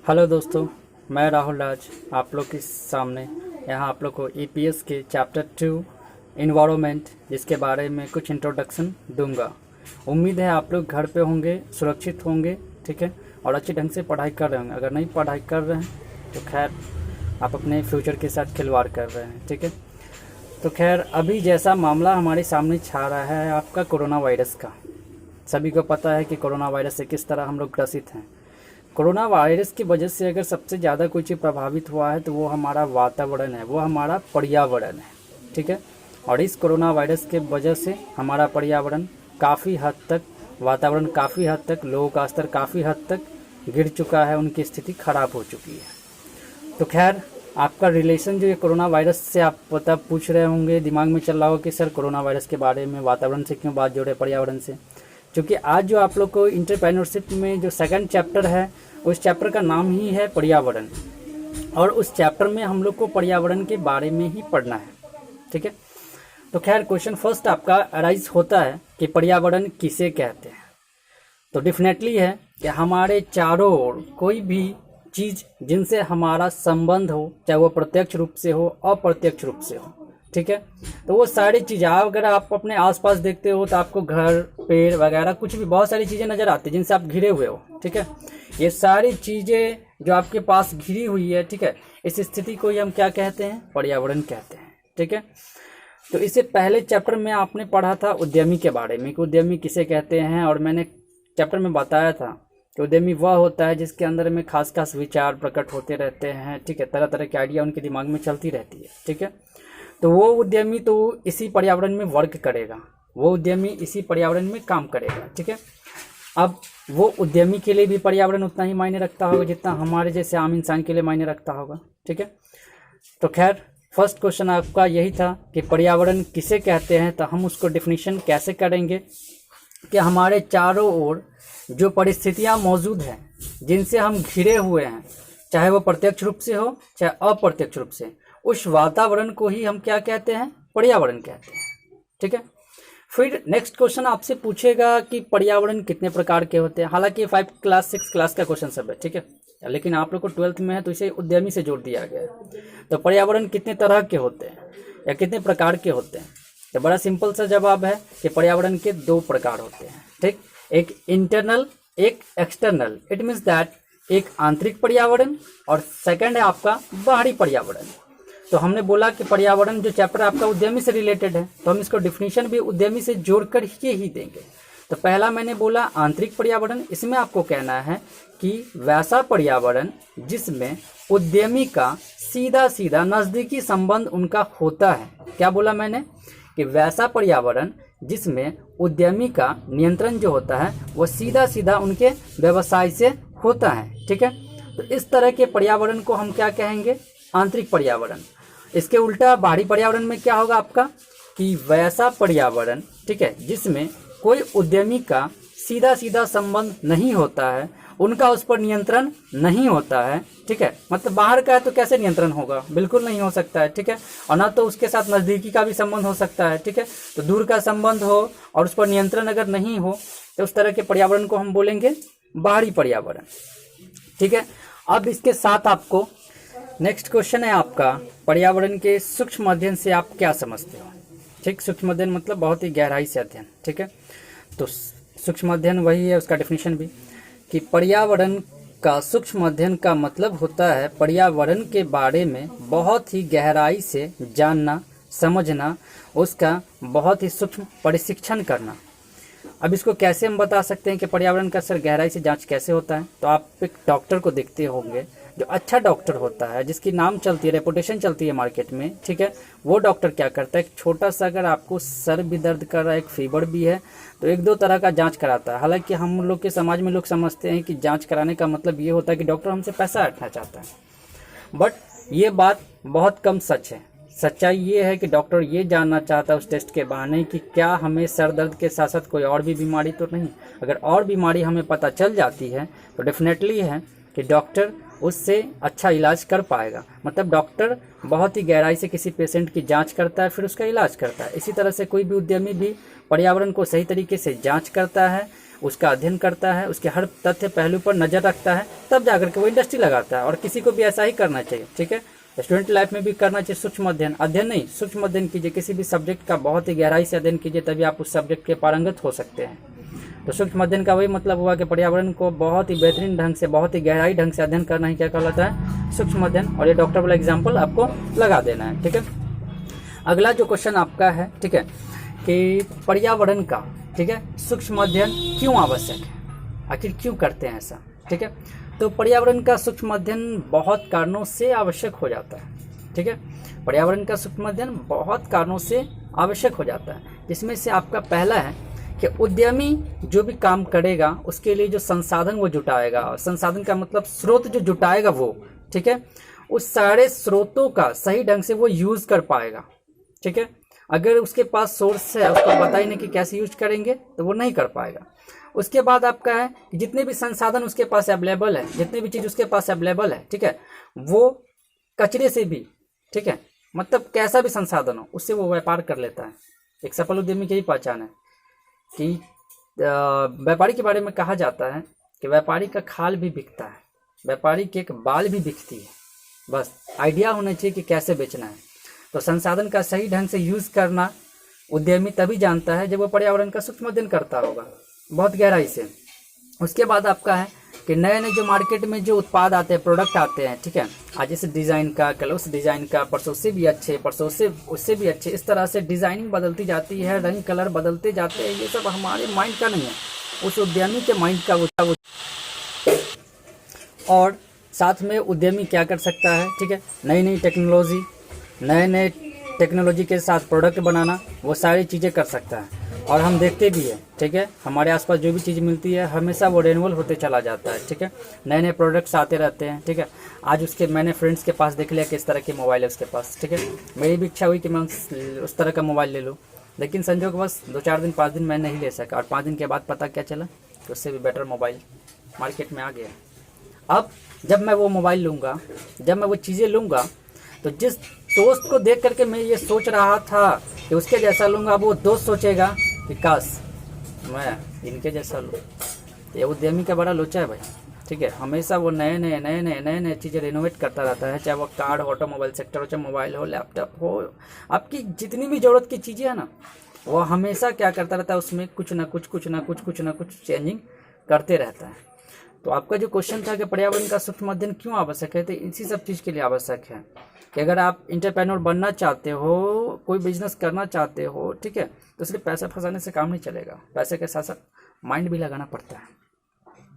Hello दोस्तों, मैं राहुल राज आप लोग के सामने यहाँ आप लोग को ईपीएस के चैप्टर 2 इन्वायरमेंट जिसके बारे में कुछ इंट्रोडक्शन दूंगा। उम्मीद है आप लोग घर पे होंगे, सुरक्षित होंगे, ठीक है, और अच्छे ढंग से पढ़ाई कर रहे होंगे। अगर नहीं पढ़ाई कर रहे हैं तो खैर आप अपने फ्यूचर के साथ खिलवाड़ कर रहे हैं, ठीक है। तो खैर अभी जैसा मामला हमारे सामने छा रहा है आपका कोरोना वायरस का, सभी को पता है कि कोरोना वायरस से किस तरह हम लोग ग्रसित हैं। कोरोना वायरस की वजह से अगर सबसे ज़्यादा कोई चीज़ प्रभावित हुआ है तो वो हमारा वातावरण है, वो हमारा पर्यावरण है, ठीक है। और इस कोरोना वायरस के वजह से हमारा पर्यावरण काफ़ी हद तक, वातावरण काफ़ी हद तक, लोगों का स्तर काफ़ी हद तक गिर चुका है, उनकी स्थिति खराब हो चुकी है। तो खैर आपका रिलेशन जो ये कोरोना वायरस से आप पता पूछ रहे होंगे, दिमाग में चल रहा होगा कि सर कोरोना वायरस के बारे में वातावरण से क्यों बात जोड़े पर्यावरण से। क्योंकि आज जो आप लोग को एंटरप्रेन्योरशिप में जो सेकंड चैप्टर है उस चैप्टर का नाम ही है पर्यावरण, और उस चैप्टर में हम लोग को पर्यावरण के बारे में ही पढ़ना है, ठीक है। तो खैर क्वेश्चन फर्स्ट आपका अराइज होता है कि पर्यावरण किसे कहते हैं। तो डेफिनेटली है कि हमारे चारों ओर कोई भी चीज़ जिनसे हमारा संबंध हो, चाहे वो प्रत्यक्ष रूप से हो अप्रत्यक्ष रूप से हो, ठीक है। तो वो सारी चीज़ें अगर आप अपने आसपास देखते हो तो आपको घर, पेड़ वगैरह कुछ भी बहुत सारी चीज़ें नज़र आती हैं जिनसे आप घिरे हुए हो, ठीक है। ये सारी चीज़ें जो आपके पास घिरी हुई है, ठीक है, इस स्थिति को ही हम क्या कहते हैं, पर्यावरण कहते हैं, ठीक है। तो इससे पहले चैप्टर में आपने पढ़ा था उद्यमी के बारे में कि उद्यमी किसे कहते हैं, और मैंने चैप्टर में बताया था कि उद्यमी वह होता है जिसके अंदर में खास खास विचार प्रकट होते रहते हैं, ठीक है, तरह तरह की आइडिया उनके दिमाग में चलती रहती है, ठीक है। तो वो उद्यमी तो इसी पर्यावरण में वर्क करेगा, वो उद्यमी इसी पर्यावरण में काम करेगा, ठीक है। अब वो उद्यमी के लिए भी पर्यावरण उतना ही मायने रखता होगा जितना हमारे जैसे आम इंसान के लिए मायने रखता होगा, ठीक है। तो खैर फर्स्ट क्वेश्चन आपका यही था कि पर्यावरण किसे कहते हैं। तो हम उसको डिफिनीशन कैसे करेंगे कि हमारे चारों ओर जो परिस्थितियां मौजूद हैं जिनसे हम घिरे हुए हैं, चाहे वो प्रत्यक्ष रूप से हो चाहे अप्रत्यक्ष रूप से, उस वातावरण को ही हम क्या कहते हैं, पर्यावरण कहते हैं, ठीक है। फिर नेक्स्ट क्वेश्चन आपसे पूछेगा कि पर्यावरण कितने प्रकार के होते हैं। हालांकि 5 क्लास 6 क्लास का क्वेश्चन सब है, ठीक है, लेकिन आप लोग को 12th में है तो इसे उद्यमी से जोड़ दिया गया है। तो पर्यावरण कितने तरह के होते हैं या कितने प्रकार के होते हैं, तो बड़ा सिंपल सा जवाब है कि पर्यावरण के 2 प्रकार होते हैं, ठीक। एक इंटरनल, एक एक्सटर्नल। इट मीन्स दैट एक आंतरिक पर्यावरण और सेकंड है आपका बाहरी पर्यावरण। तो हमने बोला कि पर्यावरण जो चैप्टर आपका उद्यमी से रिलेटेड है तो हम इसको डिफिनीशन भी उद्यमी से जोड़कर ही देंगे। तो पहला मैंने बोला आंतरिक पर्यावरण, इसमें आपको कहना है कि वैसा पर्यावरण जिसमें उद्यमी का सीधा सीधा नज़दीकी संबंध उनका होता है। क्या बोला मैंने कि वैसा पर्यावरण जिसमें उद्यमी का नियंत्रण जो होता है वो सीधा सीधा उनके व्यवसाय से होता है, ठीक है। तो इस तरह के पर्यावरण को हम क्या कहेंगे, आंतरिक पर्यावरण। इसके उल्टा बाहरी पर्यावरण में क्या होगा आपका कि वैसा पर्यावरण, ठीक है, जिसमें कोई उद्यमी का सीधा सीधा संबंध नहीं होता है, उनका उस पर नियंत्रण नहीं होता है, ठीक है। मतलब बाहर का है तो कैसे नियंत्रण होगा, बिल्कुल नहीं हो सकता है, ठीक है। और ना तो उसके साथ नज़दीकी का भी संबंध हो सकता है, ठीक है। तो दूर का संबंध हो और उस पर नियंत्रण अगर नहीं हो तो उस तरह के पर्यावरण को हम बोलेंगे बाहरी पर्यावरण, ठीक है। अब इसके साथ आपको नेक्स्ट क्वेश्चन है आपका, पर्यावरण के सूक्ष्म अध्ययन से आप क्या समझते हो, ठीक। सूक्ष्म अध्ययन मतलब बहुत ही गहराई से अध्ययन, ठीक है। तो सूक्ष्म अध्ययन वही है, उसका डेफिनेशन भी कि पर्यावरण का सूक्ष्म अध्ययन का मतलब होता है पर्यावरण के बारे में बहुत ही गहराई से जानना, समझना, उसका बहुत ही सूक्ष्म परिशिक्षण करना। अब इसको कैसे हम बता सकते हैं कि पर्यावरण का सर गहराई से जांच कैसे होता है। तो आप एक डॉक्टर को देखते होंगे, जो अच्छा डॉक्टर होता है, जिसकी नाम चलती है, रेपुटेशन चलती है मार्केट में, ठीक है, वो डॉक्टर क्या करता है, एक छोटा सा अगर आपको सर भी दर्द कर रहा है, एक फीवर भी है, तो 1-2 तरह का जांच कराता है। हालांकि हम लोग के समाज में लोग समझते हैं कि जांच कराने का मतलब ये होता है कि डॉक्टर हमसे पैसा हटना चाहता है, बट ये बात बहुत कम सच है। सच्चाई ये है कि डॉक्टर ये जानना चाहता है उस टेस्ट के बहाने कि क्या हमें सर दर्द के साथ साथ कोई और भी बीमारी तो नहीं। अगर और बीमारी हमें पता चल जाती है तो डेफिनेटली है कि डॉक्टर उससे अच्छा इलाज कर पाएगा। मतलब डॉक्टर बहुत ही गहराई से किसी पेशेंट की जांच करता है, फिर उसका इलाज करता है। इसी तरह से कोई भी उद्यमी भी पर्यावरण को सही तरीके से जांच करता है, उसका अध्ययन करता है, उसके हर तथ्य पहलू पर नज़र रखता है, तब जाकर के वो इंडस्ट्री लगाता है। और किसी को भी ऐसा ही करना चाहिए, ठीक है। स्टूडेंट लाइफ में भी करना चाहिए सूक्ष्म अध्ययन, अध्ययन नहीं सूक्ष्म अध्ययन कीजिए। किसी भी सब्जेक्ट का बहुत ही गहराई से अध्ययन कीजिए, तभी आप उस सब्जेक्ट के पारंगत हो सकते हैं। तो सूक्ष्म अध्ययन का वही मतलब हुआ कि पर्यावरण को बहुत ही बेहतरीन ढंग से, बहुत ही गहराई ढंग से अध्ययन करना ही क्या कहलाता है, सूक्ष्म अध्ययन। और ये डॉक्टर वाला एग्जाम्पल आपको लगा देना है, ठीक है। अगला जो क्वेश्चन आपका है, ठीक है, कि पर्यावरण का, ठीक है, सूक्ष्म अध्ययन क्यों आवश्यक है, आखिर क्यों करते हैं ऐसा, ठीक है। तो पर्यावरण का सूक्ष्म अध्ययन बहुत कारणों से आवश्यक हो जाता है, ठीक है। पर्यावरण का सूक्ष्म अध्ययन बहुत कारणों से आवश्यक हो जाता है, जिसमें से आपका पहला है कि उद्यमी जो भी काम करेगा उसके लिए जो संसाधन वो जुटाएगा, संसाधन का मतलब स्रोत जो जुटाएगा वो, ठीक है, उस सारे स्रोतों का सही ढंग से वो यूज कर पाएगा, ठीक है। अगर उसके पास सोर्स है, उसको पता ही नहीं कि कैसे यूज करेंगे, तो वो नहीं कर पाएगा। उसके बाद आपका है कि जितने भी संसाधन उसके पास अवेलेबल है, जितने भी चीज उसके पास अवेलेबल है, ठीक है, वो कचरे से भी, ठीक है, मतलब कैसा भी संसाधन हो उससे वो व्यापार कर लेता है। एक सफल उद्यमी की यही पहचान है कि व्यापारी के बारे में कहा जाता है कि व्यापारी का खाल भी बिकता है, व्यापारी की एक बाल भी बिकती है, बस आइडिया होना चाहिए कि कैसे बेचना है। तो संसाधन का सही ढंग से यूज करना उद्यमी तभी जानता है जब वो पर्यावरण का सूक्ष्म अध्ययन करता होगा बहुत गहराई से। उसके बाद आपका है कि नए नए जो मार्केट में जो उत्पाद आते हैं, प्रोडक्ट आते हैं, ठीक है, आज जैसे डिज़ाइन का, कल उस डिज़ाइन का, परसों से भी अच्छे, परसों से उससे भी अच्छे, इस तरह से डिज़ाइनिंग बदलती जाती है, रंग कलर बदलते जाते हैं। ये सब हमारे माइंड का नहीं है, उस उद्यमी के माइंड का वो। और साथ में उद्यमी क्या कर सकता है, ठीक है, नई नई टेक्नोलॉजी के साथ प्रोडक्ट बनाना, वो सारी चीज़ें कर सकता है। और हम देखते भी है, ठीक है, हमारे आसपास जो भी चीज़ मिलती है हमेशा वो रिन्यूअल होते चला जाता है, ठीक है, नए नए प्रोडक्ट्स आते रहते हैं, ठीक है। आज उसके मैंने फ्रेंड्स के पास देख लिया किस तरह के मोबाइल है उसके पास, ठीक है, मेरी भी इच्छा हुई कि मैं उस तरह का मोबाइल ले लूँ, लेकिन संजोग बस 2-4 दिन 5 दिन मैं नहीं ले सका, और 5 दिन के बाद पता क्या चला कि उससे भी बेटर मोबाइल मार्केट में आ गया। अब जब मैं वो मोबाइल लूँगा, जब मैं वो चीज़ें लूँगा, तो जिस दोस्त को देख करके मैं ये सोच रहा था कि उसके जैसा लूँगा, वो दोस्त सोचेगा कि काश मैं इनके जैसा लूँ। ये उद्यमी का बड़ा लोचा है भाई, ठीक है, हमेशा वो नए नए चीज़ें रिनोवेट करता रहता है, चाहे वो कार, ऑटोमोबाइल सेक्टर हो, चाहे मोबाइल हो, लैपटॉप हो, आपकी जितनी भी ज़रूरत की चीज़ें हैं ना, वो हमेशा क्या करता रहता है, उसमें कुछ ना कुछ चेंजिंग करते रहता है। तो आपका जो क्वेश्चन था कि पर्यावरण का सूक्ष्म अध्ययन क्यों आवश्यक है, तो इसी सब चीज़ के लिए आवश्यक है कि अगर आप इंटरप्रेन्योर बनना चाहते हो, कोई बिजनेस करना चाहते हो, ठीक है, तो सिर्फ पैसा फंसाने से काम नहीं चलेगा, पैसे के साथ साथ माइंड भी लगाना पड़ता है,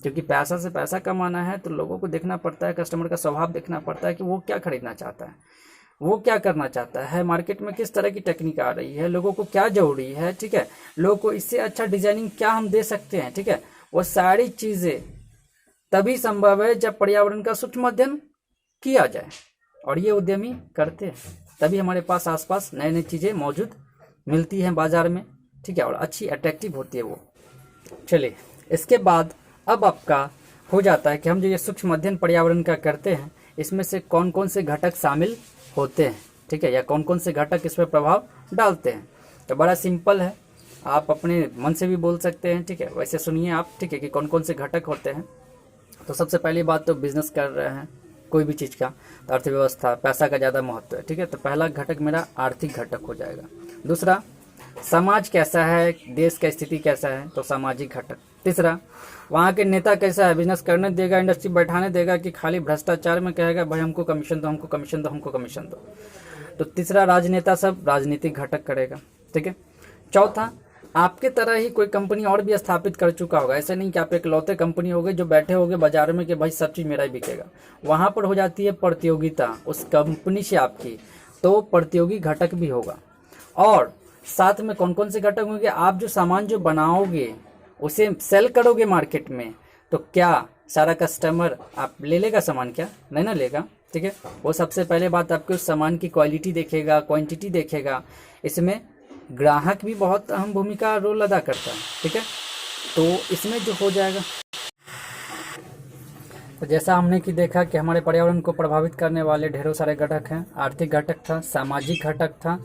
क्योंकि पैसा से पैसा कमाना है तो लोगों को देखना पड़ता है, कस्टमर का स्वभाव देखना पड़ता है कि वो क्या खरीदना चाहता है, वो क्या करना चाहता है, मार्केट में किस तरह की टेक्निक आ रही है, लोगों को क्या जरूरी है, ठीक है, लोगों को इससे अच्छा डिजाइनिंग क्या हम दे सकते हैं, ठीक है, वो सारी चीज़ें तभी संभव है जब पर्यावरण का सूक्ष्म अध्ययन किया जाए, और ये उद्यमी करते हैं, तभी हमारे पास आसपास नए नई चीज़ें मौजूद मिलती हैं बाजार में, ठीक है, और अच्छी अट्रैक्टिव होती है वो। चलिए, इसके बाद अब आपका हो जाता है कि हम जो ये सूक्ष्म अध्ययन पर्यावरण का करते हैं, इसमें से कौन कौन से घटक शामिल होते हैं, ठीक है, या कौन कौन से घटक इस पर प्रभाव डालते हैं। तो बड़ा सिंपल है, आप अपने मन से भी बोल सकते हैं, ठीक है, वैसे सुनिए आप, ठीक है, कि कौन कौन से घटक होते हैं। तो सबसे पहली बात, तो बिजनेस कर रहे हैं कोई भी चीज़ का, तो अर्थव्यवस्था, पैसा का ज़्यादा महत्व है, ठीक है, तो पहला घटक मेरा आर्थिक घटक हो जाएगा। दूसरा, समाज कैसा है, देश का स्थिति कैसा है, तो सामाजिक घटक। तीसरा, वहाँ के नेता कैसा है, बिजनेस करने देगा, इंडस्ट्री बैठाने देगा कि खाली भ्रष्टाचार में कहेगा भाई हमको कमीशन दो, हमको कमीशन दो, हमको कमीशन दो। तो तीसरा, राजनेता सब राजनीतिक घटक करेगा, ठीक है। चौथा, आपके तरह ही कोई कंपनी और भी स्थापित कर चुका होगा, ऐसे नहीं कि आप एक लौते कंपनी होगे जो बैठे होगे बाजार में कि भाई सब चीज़ मेरा ही बिकेगा। वहाँ पर हो जाती है प्रतियोगिता उस कंपनी से आपकी, तो प्रतियोगी घटक भी होगा। और साथ में कौन कौन से घटक होंगे, आप जो सामान जो बनाओगे उसे सेल करोगे मार्केट में, तो क्या सारा कस्टमर आप ले लेगा सामान, क्या नहीं ना लेगा, ठीक है। वो सबसे पहले बात आपके उस सामान की क्वालिटी देखेगा, क्वांटिटी देखेगा, इसमें ग्राहक भी बहुत अहम भूमिका रोल अदा करता है, ठीक है। तो इसमें जो हो जाएगा, तो जैसा हमने कि देखा कि हमारे पर्यावरण को प्रभावित करने वाले ढेरों सारे घटक हैं। आर्थिक घटक था, सामाजिक घटक था,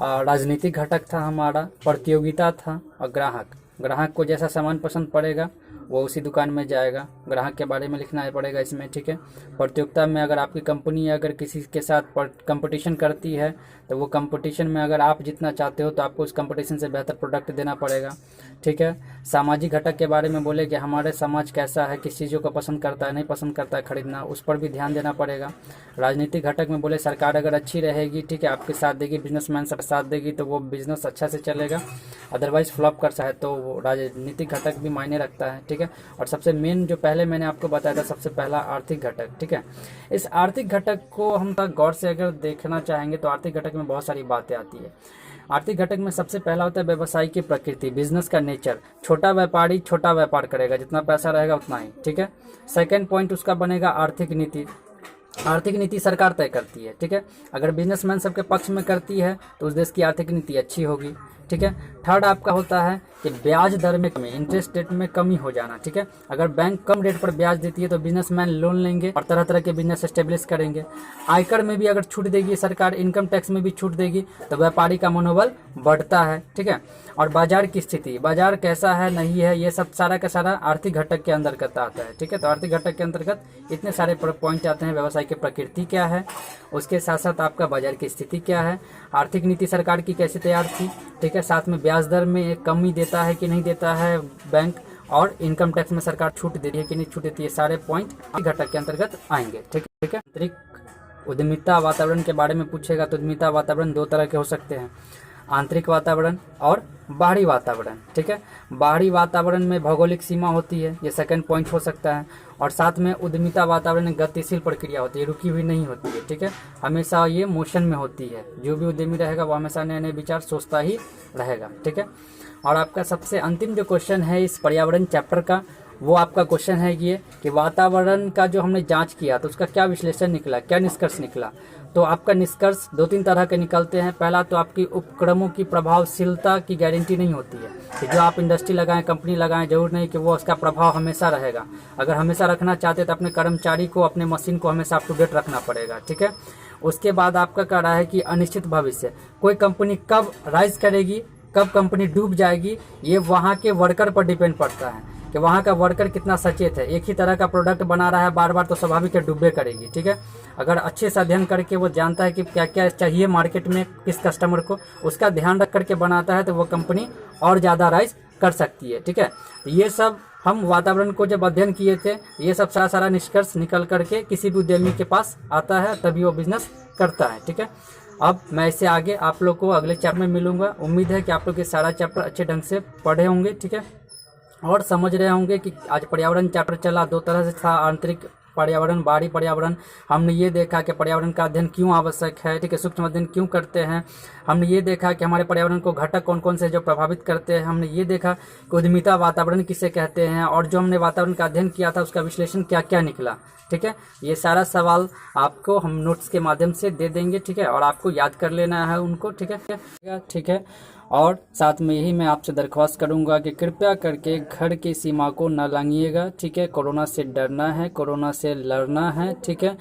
राजनीतिक घटक था, हमारा प्रतियोगिता था, और ग्राहक को जैसा सामान पसंद पड़ेगा वो उसी दुकान में जाएगा। ग्राहक के बारे में लिखना पड़ेगा इसमें, ठीक है। प्रतियोगिता में अगर आपकी कंपनी अगर किसी के साथ कंपटीशन करती है तो वो कंपटीशन में अगर आप जीतना चाहते हो तो आपको उस कंपटीशन से बेहतर प्रोडक्ट देना पड़ेगा, ठीक है। सामाजिक घटक के बारे में बोले कि हमारे समाज कैसा है, किस चीज़ों को पसंद करता है, नहीं पसंद करता है खरीदना, उस पर भी ध्यान देना पड़ेगा। राजनीतिक घटक में बोले सरकार अगर अच्छी रहेगी, ठीक है, आपके साथ देगी, बिजनेसमैन सब साथ देगी तो वो बिजनेस अच्छा से चलेगा। अदरवाइज फ्लॉप कर सकता है, तो वो राजनीतिक घटक भी मायने रखता है, ठीक है। और सबसे मेन जो पहले मैंने आपको बताया था, सबसे पहला आर्थिक घटक, ठीक है। इस आर्थिक घटक को हम गौर से अगर देखना चाहेंगे तो आर्थिक घटक में बहुत सारी बातें आती है। आर्थिक घटक में सबसे पहला होता है व्यवसाय की प्रकृति, बिजनेस का नेचर। छोटा व्यापारी छोटा व्यापार करेगा, जितना पैसा रहेगा उतना ही, ठीक है। सेकंड पॉइंट उसका बनेगा आर्थिक नीति। आर्थिक नीति सरकार तय करती है, ठीक है। अगर बिजनेसमैन सबके पक्ष में करती है तो उस देश की आर्थिक नीति अच्छी होगी, ठीक है। थर्ड आपका होता है कि ब्याज दर में कमी, इंटरेस्ट रेट में कमी हो जाना, ठीक है। अगर बैंक कम रेट पर ब्याज देती है तो बिजनेसमैन लोन लेंगे और तरह तरह के बिजनेस एस्टेब्लिश करेंगे। आयकर में भी अगर छूट देगी सरकार, इनकम टैक्स में भी छूट देगी तो व्यापारी का मनोबल बढ़ता है, ठीक है। और बाजार की स्थिति, बाजार कैसा है नहीं है, ये सब सारा का सारा आर्थिक घटक के अंतर्गत आता है, ठीक है। तो आर्थिक घटक के अंतर्गत इतने सारे पॉइंट आते हैं। व्यवसाय की प्रकृति क्या है, उसके साथ साथ आपका बाजार की स्थिति क्या है, आर्थिक नीति सरकार की कैसे तैयार थी, ठीक है। साथ में ब्याज दर में एक कमी देता है कि नहीं देता है बैंक, और इनकम टैक्स में सरकार छूट देती है कि नहीं छूट देती है, सारे पॉइंट घटक के अंतर्गत आएंगे, ठीक है। आंतरिक उद्यमिता वातावरण के बारे में पूछेगा तो उद्यमिता वातावरण दो तरह के हो सकते हैं, आंतरिक वातावरण और बाहरी वातावरण, ठीक है। बाहरी वातावरण में भौगोलिक सीमा होती है, ये सेकंड पॉइंट हो सकता है। और साथ में उद्यमिता वातावरण में गतिशील प्रक्रिया होती है, रुकी हुई नहीं होती है, ठीक है। हमेशा ये मोशन में होती है। जो भी उद्यमी रहेगा वो हमेशा नए नए विचार सोचता ही रहेगा, ठीक है। और आपका सबसे अंतिम जो क्वेश्चन है इस पर्यावरण चैप्टर का, वो आपका क्वेश्चन है ये कि वातावरण का जो हमने जांच किया तो उसका क्या विश्लेषण निकला, क्या निष्कर्ष निकला। तो आपका निष्कर्ष दो तीन तरह के निकलते हैं। पहला तो आपकी उपक्रमों की प्रभावशीलता की गारंटी नहीं होती है कि जो आप इंडस्ट्री लगाएं, कंपनी लगाएं, जरूर नहीं कि वो उसका प्रभाव हमेशा रहेगा। अगर हमेशा रखना चाहते तो अपने कर्मचारी को, अपने मशीन को हमेशा अप टू डेट रखना पड़ेगा, ठीक है। उसके बाद आपका कह रहा है कि अनिश्चित भविष्य, कोई कंपनी कब राइज करेगी, कब कंपनी डूब जाएगी, ये वहाँ के वर्कर पर डिपेंड पड़ता है कि वहाँ का वर्कर कितना सचेत है। एक ही तरह का प्रोडक्ट बना रहा है बार बार तो स्वाभाविक है डूबे करेगी, ठीक है। अगर अच्छे से अध्ययन करके वो जानता है कि क्या क्या चाहिए मार्केट में किस कस्टमर को, उसका ध्यान रख करके बनाता है तो वो कंपनी और ज़्यादा राइज कर सकती है, ठीक है। ये सब हम वातावरण को जब अध्ययन किए थे, ये सब सारा निष्कर्ष निकल करके किसी भी उद्यमी के पास आता है, तभी वो बिजनेस करता है, ठीक है। अब मैं इससे आगे आप लोग को अगले चैप्टर में मिलूंगा। उम्मीद है कि आप लोग ये सारा चैप्टर अच्छे ढंग से पढ़े होंगे, ठीक है, और समझ रहे होंगे कि आज पर्यावरण चैप्टर चला दो तरह से था, आंतरिक पर्यावरण, बाहरी पर्यावरण। हमने ये देखा कि पर्यावरण का अध्ययन क्यों आवश्यक है, ठीक है, सूक्ष्म अध्ययन क्यों करते हैं। हमने ये देखा कि हमारे पर्यावरण को घटक कौन कौन से जो प्रभावित करते हैं। हमने ये देखा कि उद्यमिता वातावरण किसे कहते हैं, और जो हमने वातावरण का अध्ययन किया था उसका विश्लेषण क्या क्या निकला, ठीक है। ये सारा सवाल आपको हम नोट्स के माध्यम से दे देंगे, ठीक है, और आपको याद कर लेना है उनको, ठीक है, ठीक है। और साथ में यही मैं आपसे दरख्वास्त करूंगा कि कृपया करके घर की सीमा को न लांघिएगा, ठीक है। कोरोना से डरना है, कोरोना से लड़ना है, ठीक है,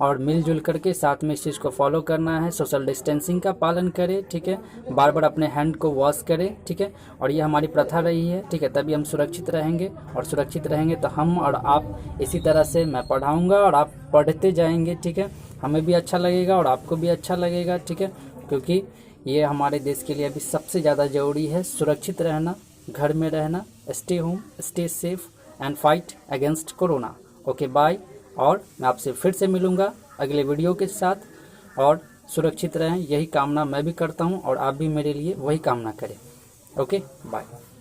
और मिलजुल करके साथ में इस चीज़ को फॉलो करना है। सोशल डिस्टेंसिंग का पालन करें, ठीक है, बार बार अपने हैंड को वॉश करें, ठीक है, और ये हमारी प्रथा रही है, ठीक है। तभी हम सुरक्षित रहेंगे, और सुरक्षित रहेंगे तो हम और आप इसी तरह से मैं पढ़ाऊँगा और आप पढ़ते जाएंगे, ठीक है। हमें भी अच्छा लगेगा और आपको भी अच्छा लगेगा, ठीक है, क्योंकि ये हमारे देश के लिए अभी सबसे ज़्यादा ज़रूरी है सुरक्षित रहना, घर में रहना, stay home, stay safe and fight against corona. Okay bye, और मैं आपसे फिर से मिलूँगा अगले वीडियो के साथ, और सुरक्षित रहें यही कामना मैं भी करता हूँ और आप भी मेरे लिए वही कामना करें। Okay bye.